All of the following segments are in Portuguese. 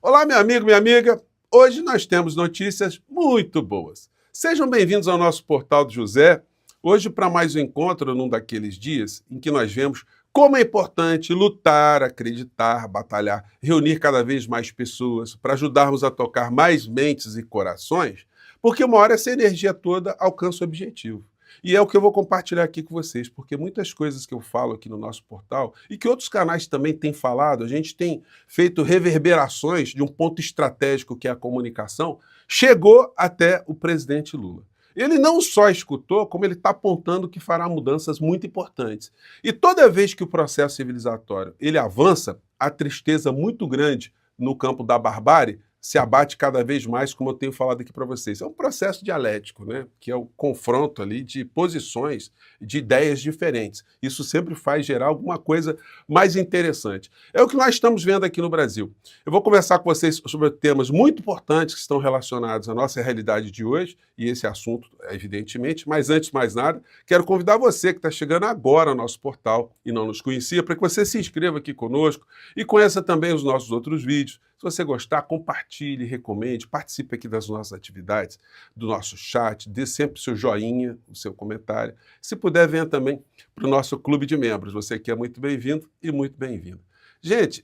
Olá, meu amigo, minha amiga. Hoje nós temos notícias muito boas. Sejam bem-vindos ao nosso Portal do José. Hoje, para mais um encontro num daqueles dias em que nós vemos como é importante lutar, acreditar, batalhar, reunir cada vez mais pessoas para ajudarmos a tocar mais mentes e corações, porque uma hora essa energia toda alcança o objetivo. E é o que eu vou compartilhar aqui com vocês, porque muitas coisas que eu falo aqui no nosso portal e que outros canais também têm falado, a gente tem feito reverberações de um ponto estratégico que é a comunicação, chegou até o presidente Lula. Ele não só escutou, como ele está apontando que fará mudanças muito importantes. E toda vez que o processo civilizatório ele avança, a tristeza muito grande no campo da barbárie se abate cada vez mais, como eu tenho falado aqui para vocês. É um processo dialético, né? Que é o confronto ali de posições, de ideias diferentes. Isso sempre faz gerar alguma coisa mais interessante. É o que nós estamos vendo aqui no Brasil. Eu vou conversar com vocês sobre temas muito importantes que estão relacionados à nossa realidade de hoje, e esse assunto, evidentemente, mas antes de mais nada, quero convidar você que está chegando agora ao nosso portal e não nos conhecia, para que você se inscreva aqui conosco e conheça também os nossos outros vídeos. Se você gostar, compartilhe, recomende, participe aqui das nossas atividades, do nosso chat, dê sempre o seu joinha, o seu comentário. Se puder, venha também para o nosso clube de membros. Você que é muito bem-vindo e muito bem-vindo. Gente,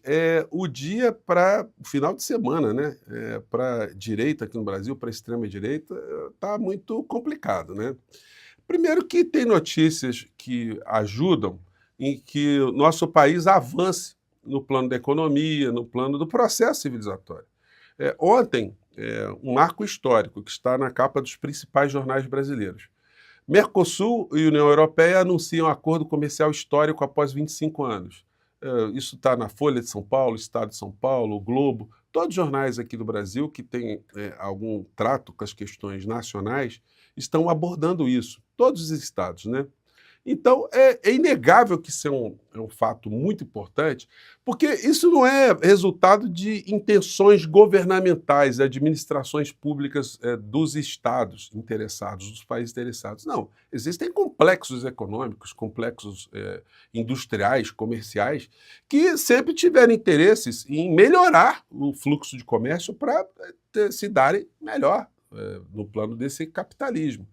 o dia para o final de semana, né? Para a direita aqui no Brasil, para a extrema-direita, está muito complicado, né? Primeiro que tem notícias que ajudam em que o nosso país avance no plano da economia, no plano do processo civilizatório. Ontem, um marco histórico que está na capa dos principais jornais brasileiros. Mercosul e União Europeia anunciam acordo comercial histórico após 25 anos. Isso está na Folha de São Paulo, Estado de São Paulo, o Globo, todos os jornais aqui do Brasil que têm algum trato com as questões nacionais estão abordando isso, todos os estados, né? Então, é inegável que isso é um fato muito importante, porque isso não é resultado de intenções governamentais, administrações públicas dos estados interessados, dos países interessados. Não, existem complexos econômicos, complexos industriais, comerciais, que sempre tiveram interesses em melhorar o fluxo de comércio para se darem melhor no plano desse capitalismo.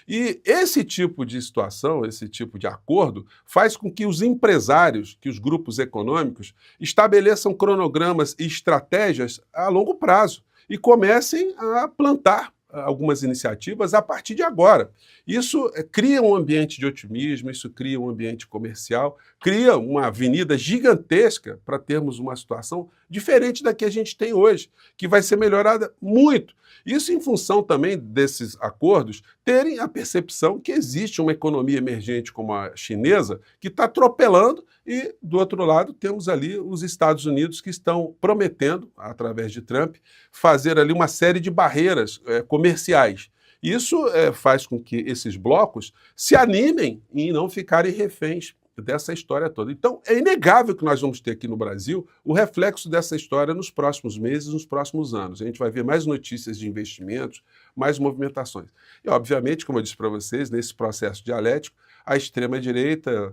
E esse tipo de situação, esse tipo de acordo, faz com que os empresários, que os grupos econômicos, estabeleçam cronogramas e estratégias a longo prazo e comecem a plantar algumas iniciativas a partir de agora. Isso cria um ambiente de otimismo, isso cria um ambiente comercial, cria uma avenida gigantesca para termos uma situação diferente da que a gente tem hoje, que vai ser melhorada muito. Isso em função também desses acordos terem a percepção que existe uma economia emergente como a chinesa que está atropelando e, do outro lado, temos ali os Estados Unidos que estão prometendo, através de Trump, fazer ali uma série de barreiras comerciais. Isso faz com que esses blocos se animem e não ficarem reféns dessa história toda. Então, é inegável que nós vamos ter aqui no Brasil o reflexo dessa história nos próximos meses, nos próximos anos. A gente vai ver mais notícias de investimentos, mais movimentações. E, obviamente, como eu disse para vocês, nesse processo dialético, a extrema-direita,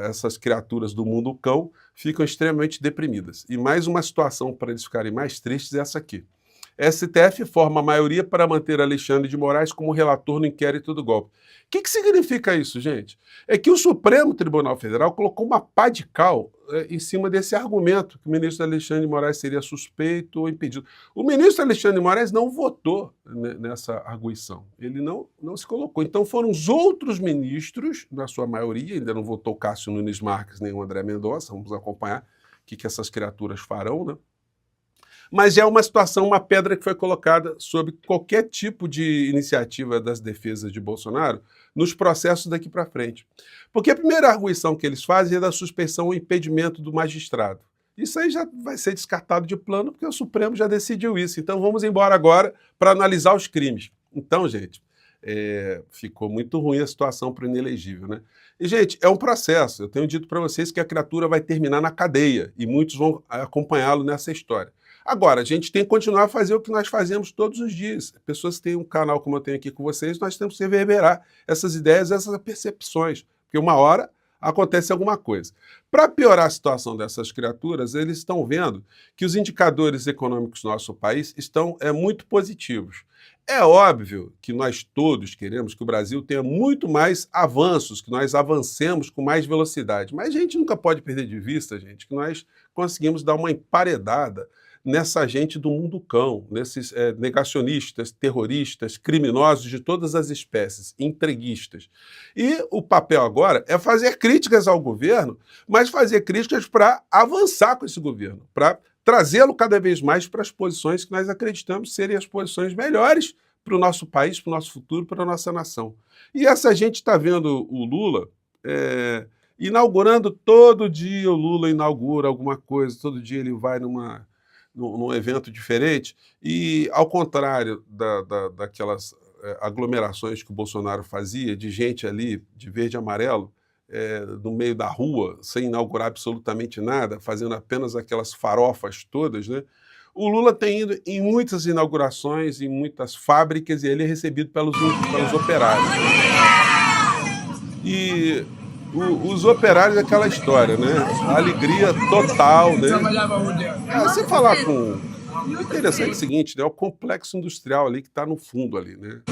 essas criaturas do mundo cão, ficam extremamente deprimidas. E mais uma situação para eles ficarem mais tristes é essa aqui. STF forma a maioria para manter Alexandre de Moraes como relator no inquérito do golpe. O que significa isso, gente? É que o Supremo Tribunal Federal colocou uma pá de cal em cima desse argumento que o ministro Alexandre de Moraes seria suspeito ou impedido. O ministro Alexandre de Moraes não votou nessa arguição. Ele não se colocou. Então foram os outros ministros, na sua maioria, ainda não votou Cássio Nunes Marques nem o André Mendonça, vamos acompanhar o que essas criaturas farão, né? Mas é uma situação, uma pedra que foi colocada sobre qualquer tipo de iniciativa das defesas de Bolsonaro nos processos daqui para frente. Porque a primeira arguição que eles fazem é da suspeição ou impedimento do magistrado. Isso aí já vai ser descartado de plano, porque o Supremo já decidiu isso. Então vamos embora agora para analisar os crimes. Então, gente, ficou muito ruim a situação para o inelegível, né? E, gente, é um processo. Eu tenho dito para vocês que a criatura vai terminar na cadeia e muitos vão acompanhá-lo nessa história. Agora, a gente tem que continuar a fazer o que nós fazemos todos os dias. Pessoas que têm um canal como eu tenho aqui com vocês, nós temos que reverberar essas ideias, essas percepções. Porque uma hora acontece alguma coisa. Para piorar a situação dessas criaturas, eles estão vendo que os indicadores econômicos do nosso país estão muito positivos. É óbvio que nós todos queremos que o Brasil tenha muito mais avanços, que nós avancemos com mais velocidade. Mas a gente nunca pode perder de vista, gente, que nós conseguimos dar uma emparedada nessa gente do mundo cão, nesses negacionistas, terroristas, criminosos de todas as espécies, entreguistas. E o papel agora é fazer críticas ao governo, mas fazer críticas para avançar com esse governo, para trazê-lo cada vez mais para as posições que nós acreditamos serem as posições melhores para o nosso país, para o nosso futuro, para a nossa nação. E essa gente está vendo o Lula inaugurando todo dia, o Lula inaugura alguma coisa, todo dia ele vai num evento diferente, e ao contrário daquelas aglomerações que o Bolsonaro fazia, de gente ali de verde e amarelo, no meio da rua, sem inaugurar absolutamente nada, fazendo apenas aquelas farofas todas, né? O Lula tem ido em muitas inaugurações, em muitas fábricas, e ele é recebido pelos operários. E os operários é aquela história, né? A alegria total, né? Você falar com... O interessante é o seguinte, né? O complexo industrial ali que está no fundo ali, né?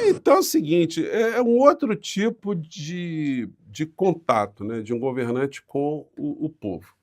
Então é o seguinte, é um outro tipo de contato, né, de um governante com o povo.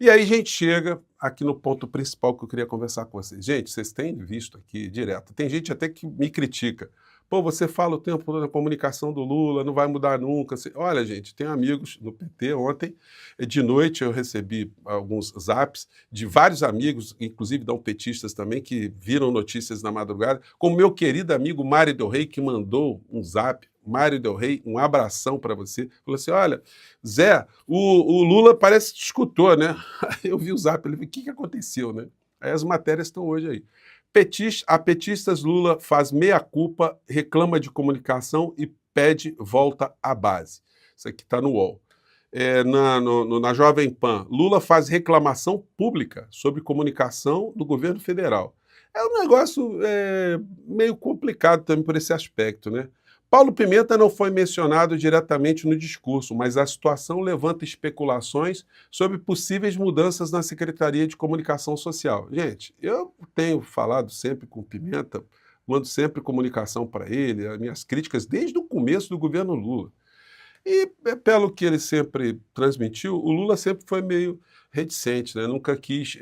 E aí a gente chega aqui no ponto principal que eu queria conversar com vocês. Gente, vocês têm visto aqui direto, tem gente até que me critica. Pô, você fala o tempo todo da comunicação do Lula, não vai mudar nunca. Olha, gente, tem amigos no PT. Ontem, de noite, eu recebi alguns zaps de vários amigos, inclusive não petistas também, que viram notícias na madrugada, como meu querido amigo Mário Del Rey, que mandou um zap. Mário Del Rey, um abração para você. Falou assim, olha, Zé, o Lula parece que te escutou, né? Eu vi o zap, ele falou, o que aconteceu, né? Aí as matérias estão hoje aí. A petistas, Lula faz meia-culpa, reclama de comunicação e pede volta à base. Isso aqui está no UOL. Na Jovem Pan, Lula faz reclamação pública sobre comunicação do governo federal. É um negócio meio complicado também por esse aspecto, né? Paulo Pimenta não foi mencionado diretamente no discurso, mas a situação levanta especulações sobre possíveis mudanças na Secretaria de Comunicação Social. Gente, eu tenho falado sempre com o Pimenta, mando sempre comunicação para ele, as minhas críticas desde o começo do governo Lula. E, pelo que ele sempre transmitiu, o Lula sempre foi meio reticente, né? Nunca quis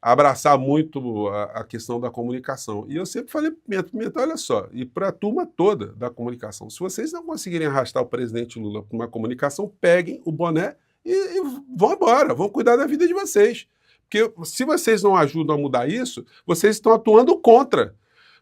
abraçar muito a questão da comunicação. E eu sempre falei, Pimenta, olha só, e para a turma toda da comunicação, se vocês não conseguirem arrastar o presidente Lula para uma comunicação, peguem o boné e vão embora, vão cuidar da vida de vocês. Porque se vocês não ajudam a mudar isso, vocês estão atuando contra.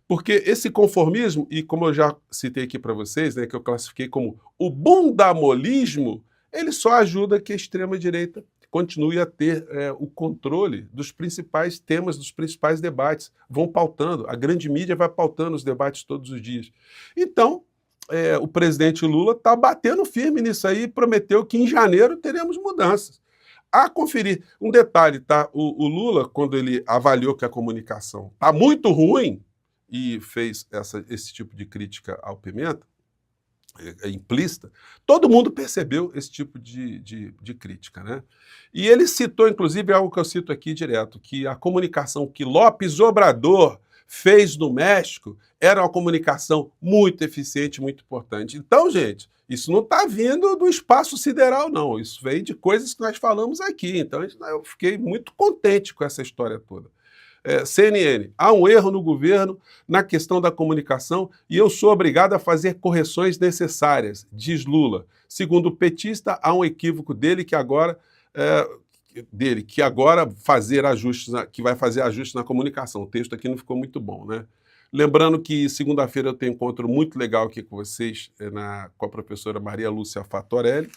Porque esse conformismo, e como eu já citei aqui para vocês, né, que eu classifiquei como o bundamolismo, ele só ajuda que a extrema-direita continue a ter o controle dos principais temas, dos principais debates. Vão pautando, a grande mídia vai pautando os debates todos os dias. Então, o presidente Lula está batendo firme nisso aí e prometeu que em janeiro teremos mudanças. A conferir, um detalhe, tá? O Lula, quando ele avaliou que a comunicação está muito ruim e fez esse tipo de crítica ao Pimenta, implícita, todo mundo percebeu esse tipo de crítica, né? E ele citou, inclusive, algo que eu cito aqui direto, que a comunicação que López Obrador fez no México era uma comunicação muito eficiente, muito importante. Então, gente, isso não está vindo do espaço sideral, não. Isso vem de coisas que nós falamos aqui. Então, eu fiquei muito contente com essa história toda. CNN, há um erro no governo na questão da comunicação e eu sou obrigado a fazer correções necessárias, diz Lula. Segundo o petista, há um equívoco dele que agora vai fazer ajustes na comunicação. O texto aqui não ficou muito bom, né? Lembrando que segunda-feira eu tenho um encontro muito legal aqui com vocês, com a professora Maria Lúcia Fatorelli,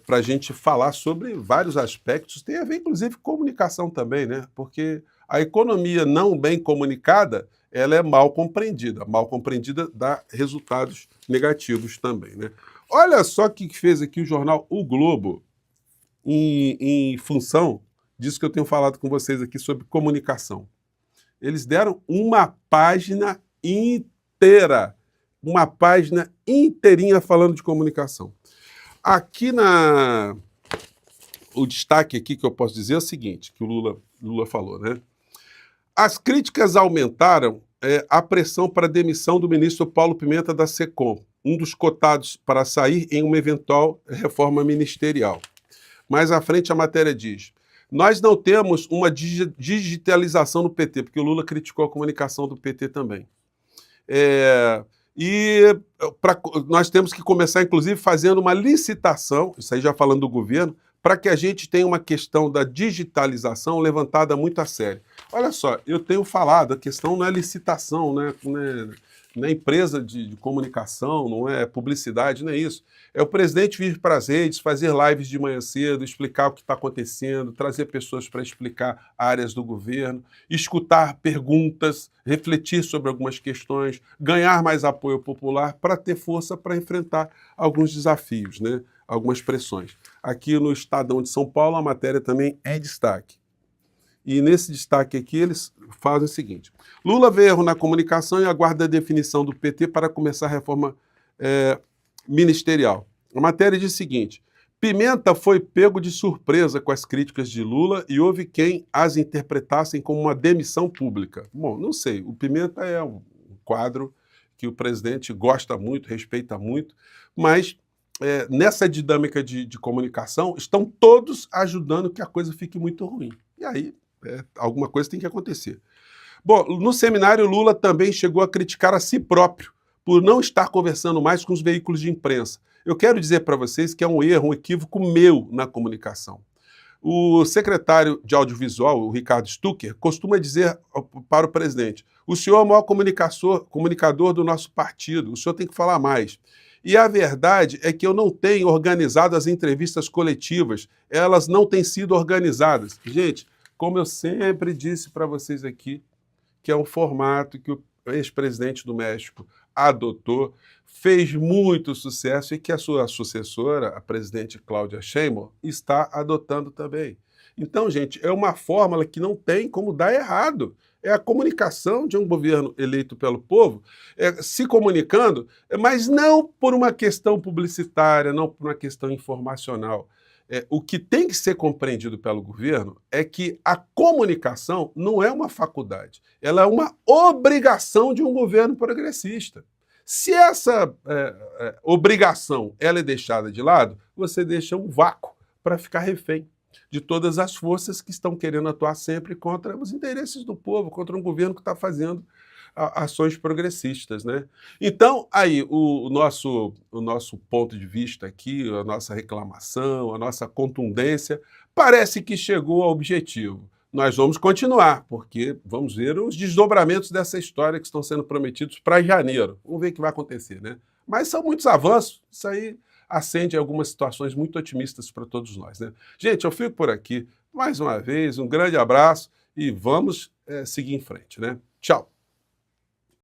para a gente falar sobre vários aspectos, tem a ver inclusive com comunicação também, né? Porque a economia não bem comunicada, ela é mal compreendida dá resultados negativos também, né? Olha só o que fez aqui o jornal O Globo, em função disso que eu tenho falado com vocês aqui sobre comunicação. Eles deram uma página inteira uma página inteirinha falando de comunicação. Aqui o destaque aqui que eu posso dizer é o seguinte, que o Lula falou, né? As críticas aumentaram a pressão para a demissão do ministro Paulo Pimenta da SECOM, um dos cotados para sair em uma eventual reforma ministerial. Mais à frente a matéria diz: nós não temos uma digitalização no PT, porque o Lula criticou a comunicação do PT também. Nós temos que começar, inclusive, fazendo uma licitação, isso aí já falando do governo, para que a gente tenha uma questão da digitalização levantada muito a sério. Olha só, eu tenho falado, a questão não é licitação, não é empresa de comunicação, não é publicidade, não é isso. É o presidente vir para as redes, fazer lives de manhã cedo, explicar o que está acontecendo, trazer pessoas para explicar áreas do governo, escutar perguntas, refletir sobre algumas questões, ganhar mais apoio popular para ter força para enfrentar alguns desafios, né? Algumas pressões. Aqui no Estadão de São Paulo, a matéria também é destaque. E nesse destaque aqui, eles fazem o seguinte: Lula vê erro na comunicação e aguarda a definição do PT para começar a reforma ministerial. A matéria diz o seguinte: Pimenta foi pego de surpresa com as críticas de Lula e houve quem as interpretassem como uma demissão pública. Bom, não sei, o Pimenta é um quadro que o presidente gosta muito, respeita muito, mas nessa dinâmica de comunicação, estão todos ajudando que a coisa fique muito ruim. E aí, alguma coisa tem que acontecer. Bom, no seminário, Lula também chegou a criticar a si próprio por não estar conversando mais com os veículos de imprensa. Eu quero dizer para vocês que é um erro, um equívoco meu na comunicação. O secretário de audiovisual, o Ricardo Stucker, costuma dizer para o presidente: o senhor é o maior comunicador do nosso partido, o senhor tem que falar mais. E a verdade é que eu não tenho organizado as entrevistas coletivas, elas não têm sido organizadas. Gente, como eu sempre disse para vocês aqui, que é um formato que o ex-presidente do México adotou, fez muito sucesso e que a sua sucessora, a presidente Cláudia Sheinbaum, está adotando também. Então, gente, é uma fórmula que não tem como dar errado. É a comunicação de um governo eleito pelo povo, se comunicando, mas não por uma questão publicitária, não por uma questão informacional. O que tem que ser compreendido pelo governo é que a comunicação não é uma faculdade, ela é uma obrigação de um governo progressista. Se essa obrigação ela é deixada de lado, você deixa um vácuo para ficar refém de todas as forças que estão querendo atuar sempre contra os interesses do povo, contra um governo que está fazendo ações progressistas, né? Então, aí, o nosso ponto de vista aqui, a nossa reclamação, a nossa contundência, parece que chegou ao objetivo. Nós vamos continuar, porque vamos ver os desdobramentos dessa história que estão sendo prometidos para janeiro. Vamos ver o que vai acontecer, né? Mas são muitos avanços, isso aí acende algumas situações muito otimistas para todos nós, né? Gente, eu fico por aqui. Mais uma vez, um grande abraço e vamos seguir em frente, né? Tchau!